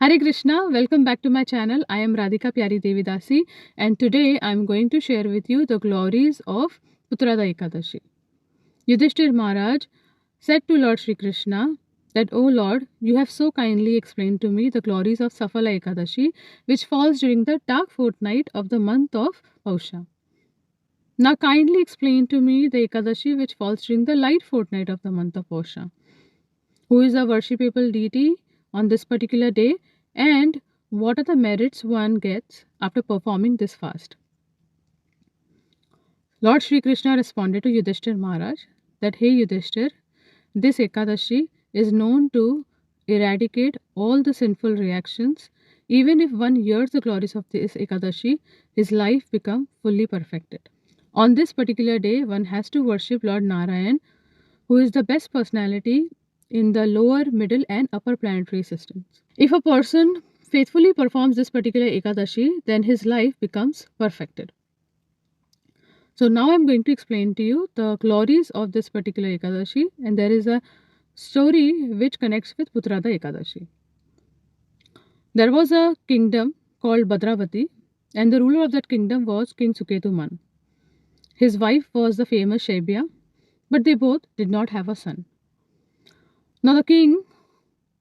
Hare Krishna, welcome back to my channel. I am Radhika Piyari Dasi, and today I am going to share with you the glories of Putrada Ekadashi. Yudhishthir Maharaj said to Lord Shri Krishna that, "O Lord, you have so kindly explained to me the glories of Safala Ekadashi, which falls during the dark fortnight of the month of Paushya. Now kindly explain to me the Ekadashi which falls during the light fortnight of the month of Paushya. Who is a worshipable deity on this particular day, and what are the merits one gets after performing this fast?" Lord Shri Krishna responded to Yudhishthir Maharaj that, "Hey Yudhishthir, this Ekadashi is known to eradicate all the sinful reactions. Even if one hears the glories of this Ekadashi, his life becomes fully perfected. On this particular day, one has to worship Lord Narayan, who is the best personality in the lower, middle, and upper planetary systems. If a person faithfully performs this particular Ekadashi, then his life becomes perfected." So now I'm going to explain to you the glories of this particular Ekadashi, and there is a story which connects with Putrada Ekadashi. There was a kingdom called Badravati, and the ruler of that kingdom was King Suketuman. His wife was the famous Shaibya, but they both did not have a son. Now the king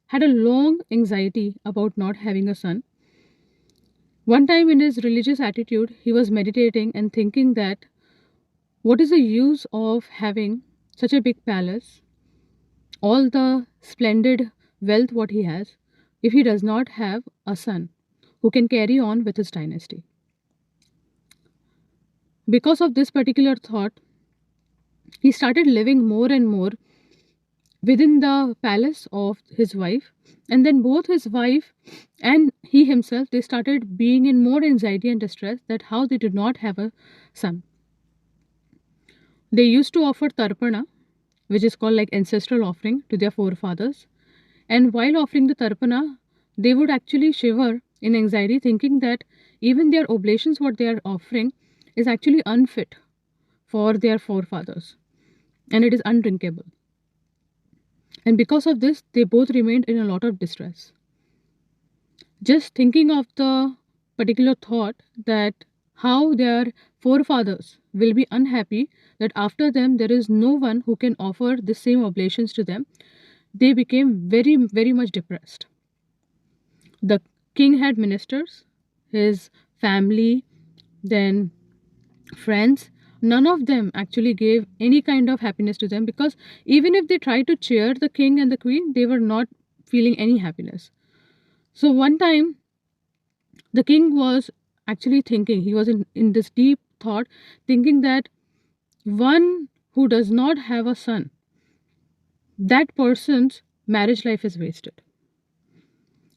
had a long anxiety about not having a son. One time in his religious attitude, he was meditating and thinking that what is the use of having such a big palace, all the splendid wealth what he has, if he does not have a son who can carry on with his dynasty. Because of this particular thought, he started living more and more within the palace of his wife, and then both his wife and he himself, they started being in more anxiety and distress that how they did not have a son. They used to offer tarpana, which is called like ancestral offering, to their forefathers, and while offering the tarpana, they would actually shiver in anxiety, thinking that even their oblations what they are offering is actually unfit for their forefathers, and it is undrinkable. And because of this, they both remained in a lot of distress. Just thinking of the particular thought that how their forefathers will be unhappy that after them there is no one who can offer the same oblations to them, they became very, very much depressed. The king had ministers, his family, then friends. None of them actually gave any kind of happiness to them, because even if they tried to cheer the king and the queen, they were not feeling any happiness. So one time, the king was actually thinking, he was in this deep thought, thinking that one who does not have a son, that person's marriage life is wasted.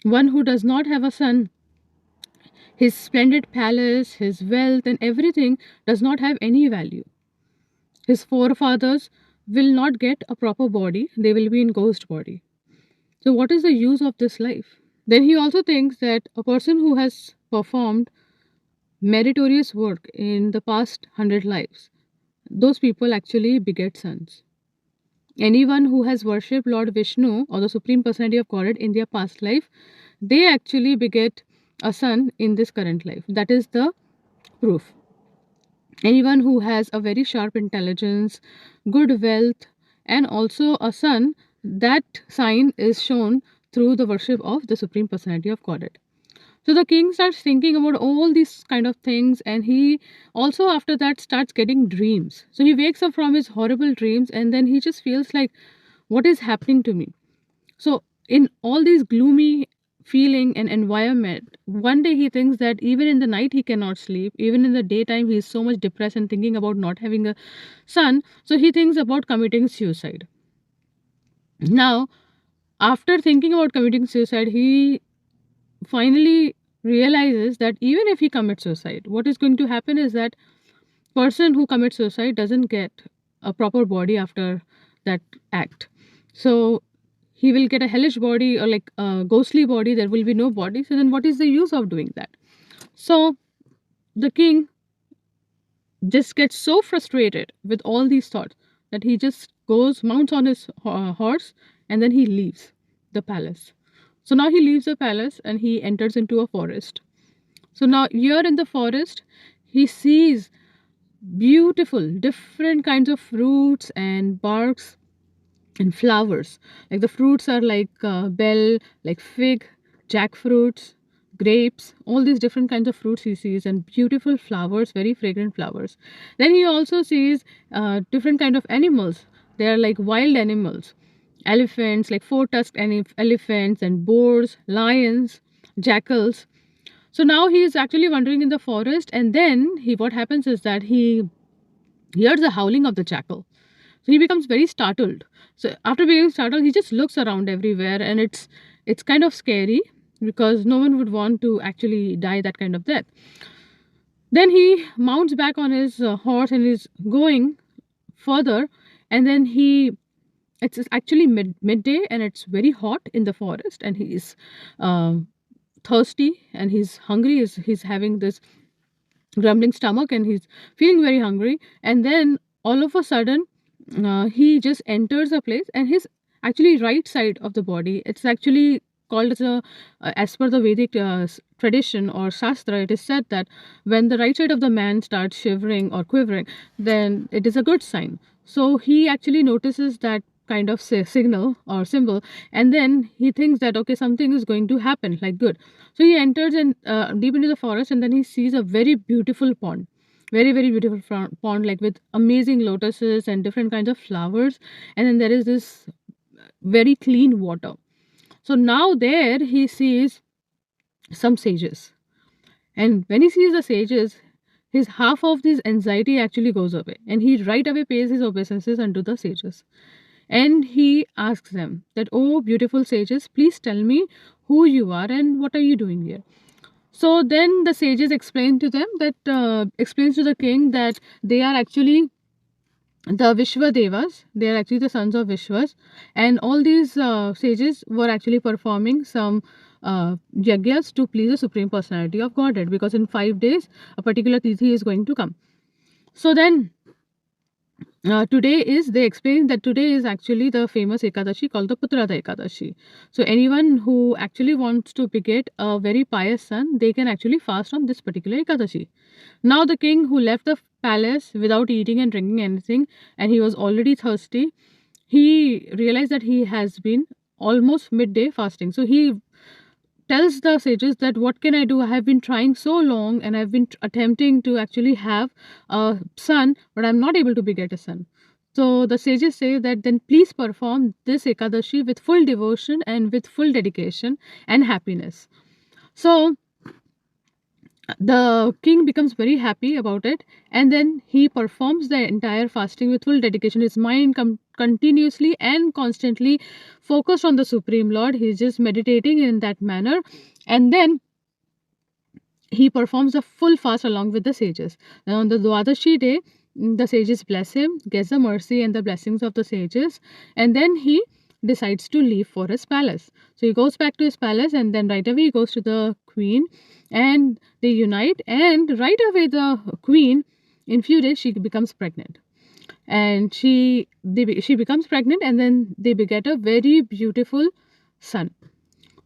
One who does not have a son, his splendid palace, his wealth, and everything does not have any value. His forefathers will not get a proper body, they will be in ghost body. So, what is the use of this life? Then he also thinks that a person who has performed meritorious work in the past 100 lives, those people actually beget sons. Anyone who has worshipped Lord Vishnu or the Supreme Personality of Godhead in their past life, they actually beget a son in this current life. That is the proof. Anyone who has a very sharp intelligence, good wealth, and also a son, that sign is shown through the worship of the Supreme Personality of Godhead. So the king starts thinking about all these kind of things, and he also after that starts getting dreams. So he wakes up from his horrible dreams, and then he just feels like, what is happening to me? So in all these gloomy feeling and environment, one day he thinks that even in the night he cannot sleep, even in the daytime he is so much depressed and thinking about not having a son. So he thinks about committing suicide. Now, after thinking about committing suicide, he finally realizes that even if he commits suicide, what is going to happen is that person who commits suicide doesn't get a proper body after that act. So he will get a hellish body or like a ghostly body, there will be no body. So then what is the use of doing that? So the king just gets so frustrated with all these thoughts that he just goes, mounts on his horse, and then he leaves the palace. So now he leaves the palace and he enters into a forest. So now here in the forest, he sees beautiful different kinds of fruits and barks and flowers. Like the fruits are like bell, like fig, jackfruits, grapes, all these different kinds of fruits he sees, and beautiful flowers, very fragrant flowers. Then he also sees different kind of animals. They are like wild animals, elephants, like four-tusked elephants, and boars, lions, jackals. So now he is actually wandering in the forest, and then he what happens is that he hears the howling of the jackal. So he becomes very startled. So after being startled, he just looks around everywhere, and it's kind of scary because no one would want to actually die that kind of death. Then he mounts back on his horse and is going further, and then it's actually midday and it's very hot in the forest, and he's thirsty and he's hungry. He's having this grumbling stomach and he's feeling very hungry, and then all of a sudden he just enters a place, and his actually right side of the body, it's actually called as a as per the Vedic tradition or shastra, it is said that when the right side of the man starts shivering or quivering, then it is a good sign. So he actually notices that kind of signal or symbol, and then he thinks that okay, something is going to happen like good. So he enters and deep into the forest, and then he sees a very beautiful pond, very beautiful pond, like with amazing lotuses and different kinds of flowers, and then there is this very clean water. So now there he sees some sages, and when he sees the sages, his half of his anxiety actually goes away, and he right away pays his obeisances unto the sages. And he asks them that, oh beautiful sages, please tell me who you are and what are you doing here. So then the sages explain to them that explains to the king that they are actually the Vishwa Devas. They are actually the sons of Vishwas, and all these sages were actually performing some yagyas to please the Supreme Personality of Godhead, because in 5 days a particular tithi is going to come. So then today is, they explain that today is actually the famous Ekadashi called the Putrada Ekadashi. So anyone who actually wants to beget a very pious son, they can actually fast on this particular Ekadashi. Now the king, who left the palace without eating and drinking anything, and he was already thirsty, he realized that he has been almost midday fasting. So he tells the sages that what can I do? I have been trying so long and I've been attempting to actually have a son, but I'm not able to beget a son. So the sages say that then please perform this Ekadashi with full devotion and with full dedication and happiness. So the king becomes very happy about it, and then he performs the entire fasting with full dedication. His mind continuously and constantly focused on the Supreme Lord. He's just meditating in that manner, and then he performs the full fast along with the sages. Now on the Dwadashi day, the sages bless him, gets the mercy and the blessings of the sages, and then he decides to leave for his palace. So he goes back to his palace, and then right away he goes to the queen, and they unite, and right away the queen, in few days she becomes pregnant, and she becomes pregnant, and then they beget a very beautiful son.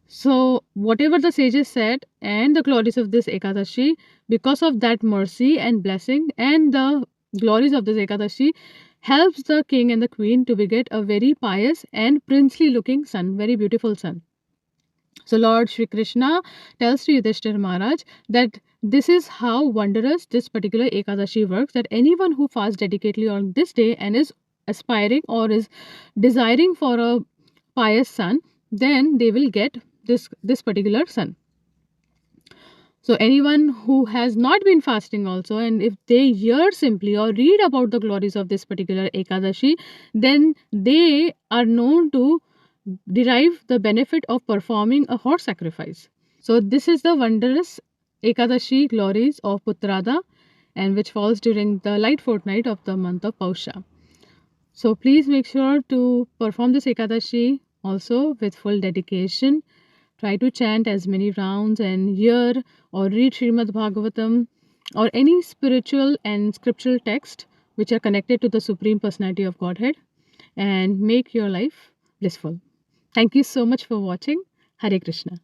So, whatever the sages said and the glories of this Ekadashi, because of that mercy and blessing and the glories of this Ekadashi, helps the king and the queen to beget a very pious and princely looking son, very beautiful son. So, Lord Shri Krishna tells to Yudhishthir Maharaj that this is how wondrous this particular Ekadashi works, that anyone who fasts dedicatedly on this day and is aspiring or is desiring for a pious son, then they will get this particular son. So anyone who has not been fasting also, and if they hear simply or read about the glories of this particular Ekadashi, then they are known to derive the benefit of performing a horse sacrifice. So this is the wondrous Ekadashi glories of Putrada, and which falls during the light fortnight of the month of Paushya. So please make sure to perform this Ekadashi also with full dedication. Try to chant as many rounds and hear or read Srimad Bhagavatam or any spiritual and scriptural text which are connected to the Supreme Personality of Godhead, and make your life blissful. Thank you so much for watching. Hare Krishna.